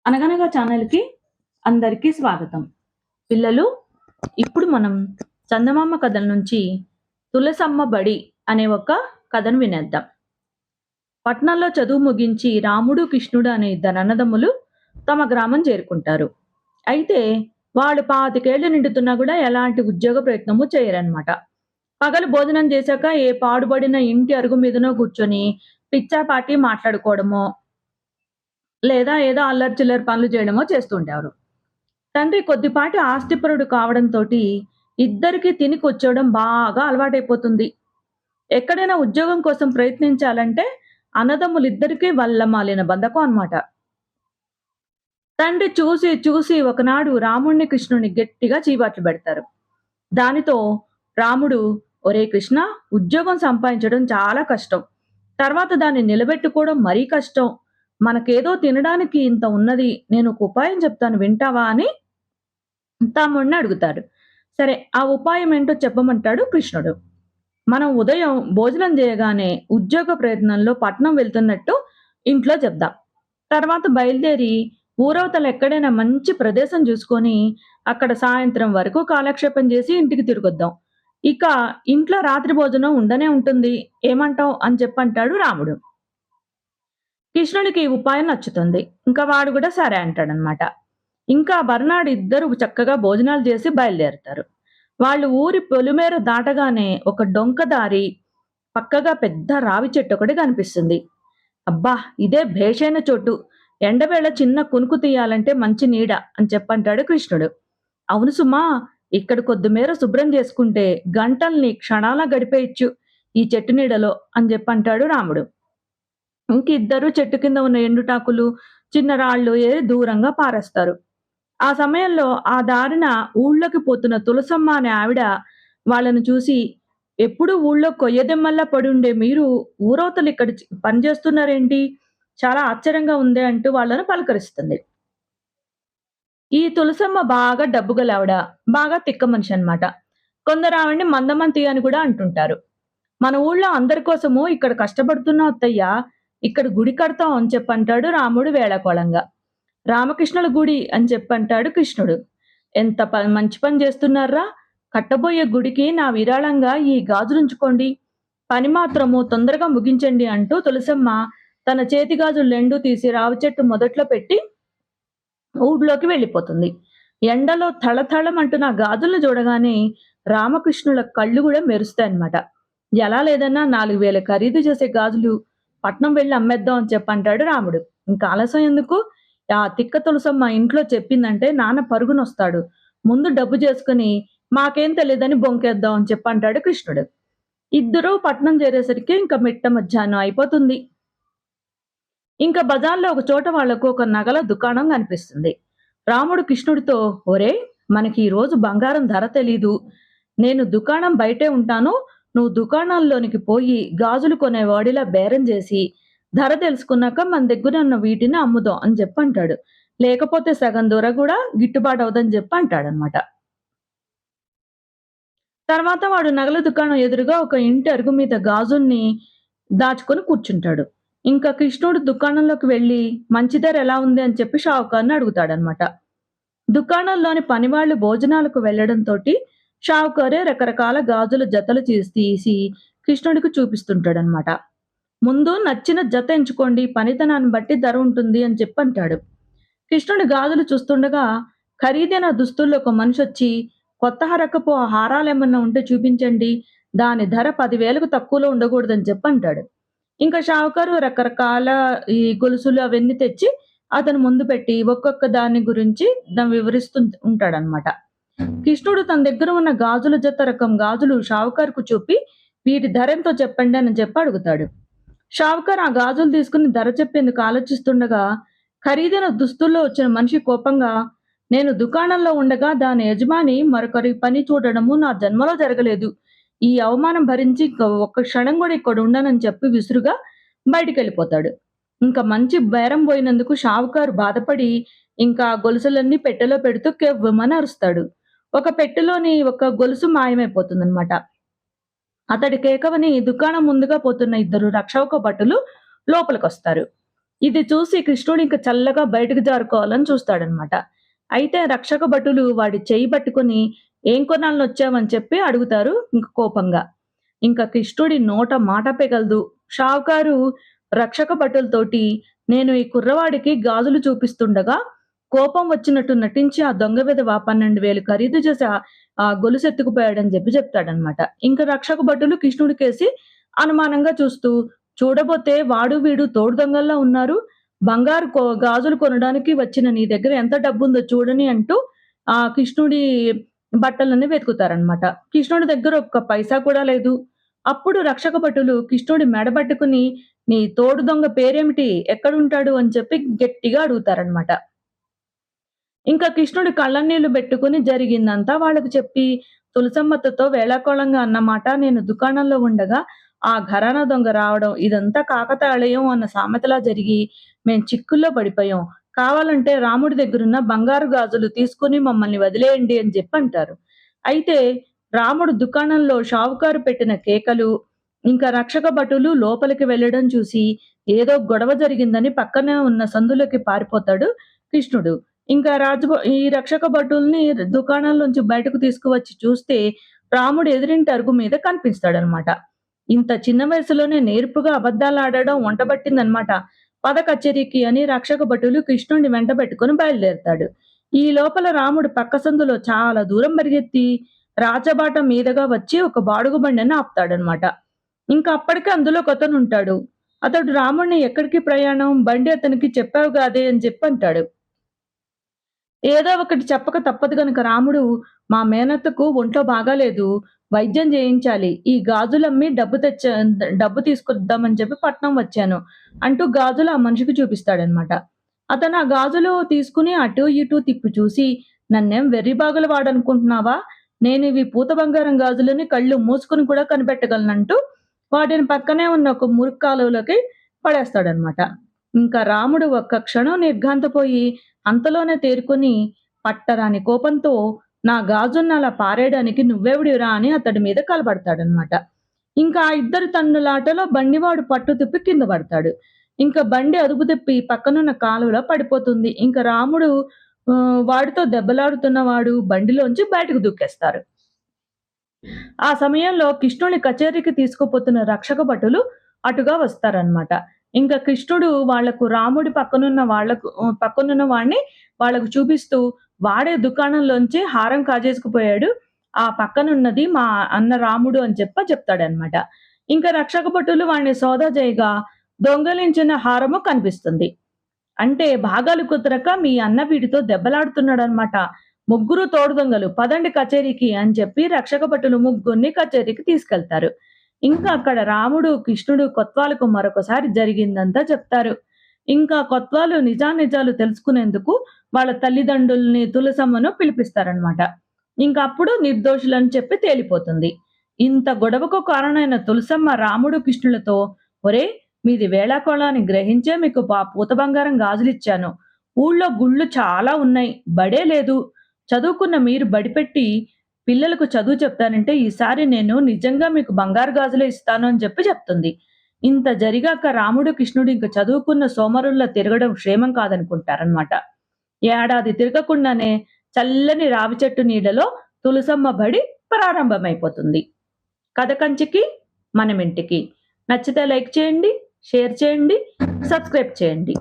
అనగనగా ఛానల్‌కి అందరికీ స్వాగతం. పిల్లలు, ఇప్పుడు మనం చందమామ కథల నుంచి 'తులసమ్మ బడి' అనే ఒక కథను వినేద్దాం. పట్నంలో చదువు ముగించి రాముడు, కృష్ణుడు అనే ఇద్దరు అన్నదమ్ములు తమ గ్రామం చేరుకుంటారు. అయితే వాళ్ళు 25 ఏళ్ళు నిండుతున్నా గూడా ఎలాంటి ఉద్యోగ ప్రయత్నము చేయరనమాట. పగలు భోజనం చేశాక ఏ పాడుబడిన ఇంటి అరుగు మీదనో కూర్చొని పిచ్చాపాటి మాట్లాడుకోవడమో, లేదా ఏదో అల్లరి చిల్లరి పనులు చేయడమో చేస్తూ ఉండేవారు. తండ్రి కొద్దిపాటి ఆస్తిపరుడు కావడంతోటి ఇద్దరికీ తిని కూర్చోవడం బాగా అలవాటైపోతుంది. ఎక్కడైనా ఉద్యోగం కోసం ప్రయత్నించాలంటే అన్నదమ్ములిద్దరికీ వల్లమాలిన బంధకం అన్నమాట. తండ్రి చూసి చూసి ఒకనాడు రాముడిని, కృష్ణుడిని గట్టిగా చీవాట్లు పెడతారు. దానితో రాముడు, "ఒరేయ్ కృష్ణ, ఉద్యోగం సంపాదించడం చాలా కష్టం. తర్వాత దాన్ని నిలబెట్టుకోవడం మరీ కష్టం. మనకేదో తినడానికి ఇంత ఉన్నది. నేను ఒక ఉపాయం చెప్తాను వింటావా?" అని తమ్ముడిని అడుగుతారు. సరే, ఆ ఉపాయం ఏంటో చెప్పమంటాడు కృష్ణుడు. మనం ఉదయం భోజనం చేయగానే ఉద్యోగ ప్రయత్నంలో పట్నం వెళ్తున్నట్టు ఇంట్లో చెప్దాం. తర్వాత బయలుదేరి ఊరవతల ఎక్కడైనా మంచి ప్రదేశం చూసుకొని అక్కడ సాయంత్రం వరకు కాలక్షేపం చేసి ఇంటికి తిరిగొద్దాం. ఇక ఇంట్లో రాత్రి భోజనం ఉండనే ఉంటుంది. ఏమంటావ్ అని చెప్పంటాడు రాముడు. కృష్ణుడికి ఈ ఉపాయం నచ్చుతుంది. ఇంకా వాడు కూడా సరే అంటాడనమాట. ఇంకా మర్నాడు ఇద్దరు చక్కగా భోజనాలు చేసి బయలుదేరుతారు. వాళ్ళు ఊరి పొలిమేర దాటగానే ఒక డొంక దారి పక్కగా పెద్ద రావి చెట్టు ఒకటి కనిపిస్తుంది. అబ్బా! ఇదే భేషైన చోటు. ఎండవేళ చిన్న కునుకు తీయాలంటే మంచి నీడ అని చెప్పంటాడు కృష్ణుడు. అవును సుమా! ఇక్కడ కొద్దిమేర శుభ్రం చేసుకుంటే గంటల్ని క్షణాల గడిపేయొచ్చు ఈ చెట్టు నీడలో అని చెప్పంటాడు రాముడు. ఇంకిద్దరు చెట్టు కింద ఉన్న ఎండుటాకులు, చిన్న రాళ్ళు ఏరి దూరంగా పారేస్తారు. ఆ సమయంలో ఆ దారిన ఊళ్ళోకి పోతున్న తులసమ్మ అనే ఆవిడ వాళ్ళను చూసి, "ఎప్పుడూ ఊళ్ళో కొయ్యదెమ్మల్లా పడుండే మీరు ఊరవతల ఇక్కడ పని చేస్తున్నారేంటి? చాలా ఆశ్చర్యంగా ఉందే" అంటూ వాళ్ళను పలకరిస్తుంది. ఈ తులసమ్మ బాగా డబ్బు గలావిడ. బాగా తిక్క మనిషనమాట. కొందరు ఆవిడని మందమంతి అని కూడా అంటుంటారు. "మన ఊళ్ళో అందరి కోసము ఇక్కడ కష్టపడుతున్నాం అత్తయ్య. ఇక్కడ గుడి కడతాం" అని చెప్పంటాడు రాముడు వేళాకోళంగా. "రామకృష్ణుల గుడి" అని చెప్పంటాడు కృష్ణుడు. "ఎంత మంచి పని చేస్తున్నార్రా! కట్టబోయే గుడికి నా విరాళంగా ఈ గాజులుంచుకోండి. పని మాత్రము తొందరగా ముగించండి" అంటూ తులసమ్మ తన చేతి గాజులు 2 తీసి రావి చెట్టు మొదట్లో పెట్టి ఊర్లోకి వెళ్ళిపోతుంది. ఎండలో థళథళమంటున్న ఆ గాజులను చూడగానే రామకృష్ణుల కళ్ళు గూడా మెరుస్తాయన్నమాట. ఎలా లేదన్నా 4000 ఖరీదు చేసే గాజులు పట్నం వెళ్లి అమ్మేద్దాం అని చెప్పంటాడు రాముడు. ఇంకా ఆలస్యం ఎందుకు? ఆ తిక్క తులసమ్మ ఇంట్లో చెప్పిందంటే నాన్న పరుగునొస్తాడు. ముందు డబ్బు చేసుకొని మాకేం తెలీదని బొంకేద్దాం అని చెప్పంటాడు కృష్ణుడు. ఇద్దరూ పట్నం చేరేసరికి ఇంక మిట్ట మధ్యాహ్నం అయిపోతుంది. ఇంకా బజార్‌లో ఒక చోట వాళ్లకు ఒక నగల దుకాణం కనిపిస్తుంది. రాముడు కృష్ణుడితో, "ఒరేయ్! మనకి ఈ రోజు బంగారం ధర తెలీదు. నేను దుకాణం బయటే ఉంటాను. నువ్వు దుకాణంలోనికి పోయి గాజులు కొనేవాడిలా బేరం చేసి, ధర తెలుసుకున్నాక మన దగ్గర ఉన్న వీటిని అమ్ముదాం" అని చెప్పంటాడు. లేకపోతే సగం ధర గూడా గిట్టుబాటు అవ్వదని చెప్పి అంటాడనమాట. తర్వాత వాడు నగల దుకాణం ఎదురుగా ఒక ఇంటి అరుగు మీద గాజుల్ని దాచుకొని కూర్చుంటాడు. ఇంకా కృష్ణుడు దుకాణంలోకి వెళ్లి మంచి ధర ఎలా ఉంది అని చెప్పి షావుకారుని అడుగుతాడనమాట. దుకాణంలోని పనివాళ్లు భోజనాలకు వెళ్లడంతోటి షావుకారే రకరకాల గాజుల జతలు తీసి కృష్ణుడికి చూపిస్తుంటాడనమాట. ముందు నచ్చిన జత ఎంచుకోండి, పనితనాన్ని బట్టి ధర ఉంటుంది అని చెప్పంటాడు. కృష్ణుడి గాజులు చూస్తుండగా ఖరీదైన దుస్తుల్లో ఒక మనిషొచ్చి, "కొత్త రకపు హారాలేమన్నా ఉంటే చూపించండి. దాని ధర 10,000కు తక్కువలో ఉండకూడదని" చెప్పంటాడు. ఇంకా షావుకారు రకరకాల ఈ గొలుసులు అవన్నీ తెచ్చి అతని ముందు పెట్టి ఒక్కొక్క దాని గురించి వివరిస్తూ ఉంటాడనమాట. కృష్ణుడు తన దగ్గర ఉన్న గాజుల జత రకం గాజులు షావుకారుకు చూపి, "వీటి ధరెంతో చెప్పండి" అని చెప్పి అడుగుతాడు. షావుకారు ఆ గాజులు తీసుకుని ధర చెప్పేందుకు ఆలోచిస్తుండగా, ఖరీదైన దుస్తుల్లో వచ్చిన మనిషి కోపంగా, "నేను దుకాణంలో ఉండగా దాని యజమాని మరొకరి పని చూడడము నా జన్మలో జరగలేదు. ఈ అవమానం భరించి ఒక్క క్షణం కూడా ఇక్కడ ఉండనని" చెప్పి విసురుగా బయటికెళ్ళిపోతాడు. ఇంకా మంచి బేరం పోయినందుకు షావుకారు బాధపడి ఇంకా ఆ గొలుసులన్నీ పెట్టెలో పెడుతూ కెవ్వుమని అరుస్తాడు. ఒక పెట్టెలోని ఒక గొలుసు మాయమైపోతుందన్నమాట. అతడి కేకవని దుకాణం ముందుగా పోతున్న ఇద్దరు రక్షక భటులు లోపలికొస్తారు. ఇది చూసి కృష్ణుడు ఇంక చల్లగా బయటకు జారుకోవాలని చూస్తాడనమాట. అయితే రక్షక భటులు వాడి చెయ్యి పట్టుకొని, "ఏం కొనాలనొచ్చావని" చెప్పి అడుగుతారు ఇంక కోపంగా. ఇంక కృష్ణుడి నోట మాట పెగలదు. షావుకారు రక్షక భటులతోటి, "నేను ఈ కుర్రవాడికి గాజులు చూపిస్తుండగా, కోపం వచ్చినట్టు నటించి ఆ దొంగ వెధవ 12,000 ఖరీదు చేసి ఆ గొలుసెత్తుకుపోయాడని" చెప్తాడనమాట. ఇంక రక్షక భటులు కృష్ణుడికేసి అనుమానంగా చూస్తూ, "చూడబోతే వాడు వీడు తోడు దొంగల్లా ఉన్నారు. బంగారు గాజులు కొనడానికి వచ్చిన నీ దగ్గర ఎంత డబ్బుందో చూడని" అంటూ కృష్ణుడి బట్టలన్నీ వెతుకుతారనమాట. కృష్ణుడి దగ్గర ఒక్క పైసా కూడా లేదు. అప్పుడు రక్షక భటులు కృష్ణుడి మెడ పట్టుకుని, "నీ తోడు దొంగ పేరేమిటి? ఎక్కడుంటాడు?" అని చెప్పి గట్టిగా అడుగుతారనమాట. ఇంకా కృష్ణుడు కళ్ళన్నీళ్లు బెట్టుకొని జరిగిందంతా వాళ్ళకి చెప్పి, తులసమ్మతతో వేళాకోళంగా అన్నమాట నేను దుకాణంలో ఉండగా, ఆ ఘరానా దొంగ రావడం ఇదంతా కాకతాళీయం అన్న సామెతలా జరిగి, మేం చిక్కుల్లో పడిపోయాం. కావాలంటే రాముడి దగ్గరున్న బంగారు గాజులు తీసుకొని మమ్మల్ని వదిలేయండి అని జెప్పంటారు. అయితే రాముడు దుకాణంలో షావుకారు పెట్టిన కేకలు, ఇంకా రక్షక భటులు లోపలికి వెళ్ళడం చూసి, ఏదో గొడవ జరిగిందని పక్కనే ఉన్న సందులోకి పారిపోతాడు కృష్ణుడు. ఇంకా ఈ రక్షక భటుల్ని దుకాణంలోంచి బయటకు తీసుకువచ్చి చూస్తే, రాముడు ఎదురింటి అరుగు మీద కనిపిస్తాడనమాట. ఇంత చిన్న వయసులోనే నేర్పుగా అబద్ధాలాడడం వంటబట్టిందనమాట. పద కచేరీకి అని రక్షక భటులు కృష్ణుడిని వెంటబెట్టుకొని బయలుదేరతాడు. ఈ లోపల రాముడు పక్క సందులో చాలా దూరం పరిగెత్తి, రాచబాట మీదగా వచ్చి ఒక బాడుగు బండిని ఆపుతాడనమాట. ఇంకా అప్పటికే అందులో ఒకతనుంటాడు. అతడు రాముడిని "ఎక్కడికి ప్రయాణం? బండి అతనికి చెప్పావు గాదే" అని చెప్పంటాడు. ఏదో ఒకటి చెప్పక తప్పదు గనుక రాముడు, "మా మేనత్తకు ఒంట్లో బాగాలేదు. వైద్యం చేయించాలి. ఈ గాజులమ్మి డబ్బు తీసుకొద్దామని చెప్పి పట్నం వచ్చాను" అంటూ గాజులు ఆ మనిషికి చూపిస్తాడనమాట. అతను ఆ గాజులు తీసుకొని అటు ఇటు తిప్పి చూసి, "నన్నేం వెర్రిబాగుల వాడనుకుంటున్నావా? నేనివి పూత బంగారం గాజులని కళ్ళు మూసుకొని కూడా కనిపెట్టగలనంటూ" వాటిని పక్కనే ఉన్న ఒక మురికి కాలువలోకి పడేస్తాడనమాట. ఇంకా రాముడు ఒక్క క్షణం నిర్ఘాంతపోయి అంతలోనే తేరుకొని పట్టరాని కోపంతో "నా గాజున్ని అలా పారేయడానికి నువ్వెవడివిరా" అని అతడి మీద కలబడతాడనమాట. ఇంకా ఆ ఇద్దరి తన్నులాటలో బండివాడు పట్టు తిప్పి కింద పడతాడు. ఇంకా బండి అదుపు తిప్పి పక్కనున్న కాలువలో పడిపోతుంది. ఇంక రాముడు వాడితో దెబ్బలాడుతున్న వాడు బండిలోంచి బయటకు దూకేస్తారు. ఆ సమయంలో కృష్ణుడిని కచేరీకి తీసుకుపోతున్న రక్షక భటులు అటుగా వస్తారనమాట. ఇంక కృష్ణుడు వాళ్ళకు రాముడి పక్కనున్న వాడిని వాళ్ళకు చూపిస్తూ, "వాడే దుకాణంలోంచి హారం కాజేసుకుపోయాడు. ఆ పక్కనున్నది మా అన్న రాముడు" అని చెప్తాడనమాట. ఇంక రక్షక భటులు వాడిని సోదా చేయగా దొంగిలించిన హారము కనిపిస్తుంది. అంటే భాగాలు కుదరక మీ అన్న వీడితో దెబ్బలాడుతున్నాడనమాట. ముగ్గురు తోడు దొంగలు పదండి కచేరీకి అని చెప్పి రక్షక భటులు ముగ్గురిని కచేరీకి తీసుకెళ్తారు. ఇంకా అక్కడ రాముడు, కృష్ణుడు కొత్వాలకు మరొకసారి జరిగిందంతా చెప్తారు. ఇంకా కొత్వాలు నిజానిజాలు తెలుసుకునేందుకు వాళ్ళ తల్లిదండ్రుల్ని, తులసమ్మను పిలిపిస్తారనమాట. ఇంక అప్పుడు నిర్దోషులని చెప్పి తేలిపోతుంది. ఇంత గొడవకు కారణమైన తులసమ్మ రాముడు, కృష్ణులతో, "ఒరేయ్! మీది వేళాకోళాన్ని గ్రహించే మీకు పూత బంగారం గాజులిచ్చాను. ఊళ్ళో గుళ్ళు చాలా ఉన్నాయి. బడే లేదు. చదువుకున్న మీరు బడిపెట్టి పిల్లలకు చదువు చెప్తానంటే ఈసారి నేను నిజంగా మీకు బంగారు గాజులే ఇస్తాను" అని చెప్తుంది. ఇంత జరిగాక రాముడు, కృష్ణుడు ఇంక చదువుకున్న సోమరుల్లా తిరగడం క్షేమం కాదనుకుంటారనమాట. ఏడాది తిరగకుండానే చల్లని రావి చెట్టు నీడలో తులసమ్మ బడి ప్రారంభమైపోతుంది. కథ కంచికి మనమింటికి. నచ్చితే లైక్ చేయండి, షేర్ చేయండి, సబ్స్క్రైబ్ చేయండి.